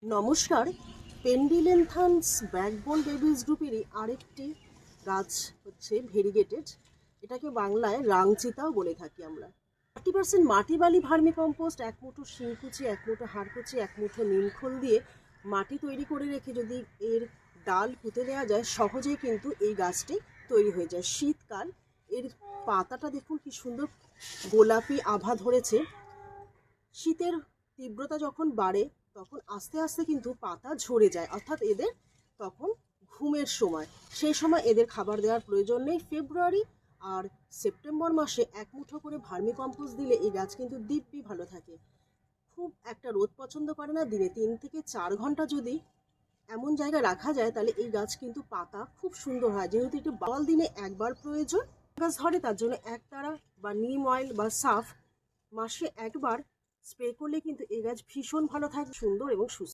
নমস্কার। পেন্ডিলেন্থান্স backbone babies গ্রুপেরই আরেকটি গাছ হচ্ছে ভেরিগেটেড। এটাকে বাংলায় রাংচিতাও বলে থাকি আমরা। 40% মাটি বালি ভার্মি কম্পোস্ট, এক মুঠো শিংকুচি, এক মুঠো হাড়কুচি, এক মুঠো নিমখোল দিয়ে মাটি তৈরি করে রেখে যদি এর ডাল পুঁতে দেওয়া যায়, সহজেই কিন্তু এই গাছটি তৈরি হয়ে যায়। শীতকাল, এর পাতাটা দেখুন কি সুন্দর গোলাপি আভা ধরেছে। শীতের তীব্রতা যখন বাড়ে তখন আস্তে আস্তে কিন্তু পাতা ঝরে যায়, অর্থাৎ এদের তখন ঘুমের সময়। সেই সময় এদের খাবার দেওয়ার প্রয়োজন নেই। ফেব্রুয়ারি আর সেপ্টেম্বর মাসে এক মুঠো করে ভার্মি কম্পোস্ট দিলে এই গাছ কিন্তু দিব্যি ভালো থাকে। খুব একটা রোদ পছন্দ করে না, দিনে 3 থেকে 4 ঘন্টা যদি এমন জায়গায় রাখা যায় তাহলে এই গাছ কিন্তু পাতা খুব সুন্দর হয়। যেহেতু একটু বাওয়াল দিনে একবার প্রয়োজন গাছ ধরে, তার জন্য একতারা বা নিম অয়েল বা সাফ মাসে একবার স্প্রে করলে কিন্তু এই গাছ ভীষণ ভালো থাকে, সুন্দর এবং সুস্থ।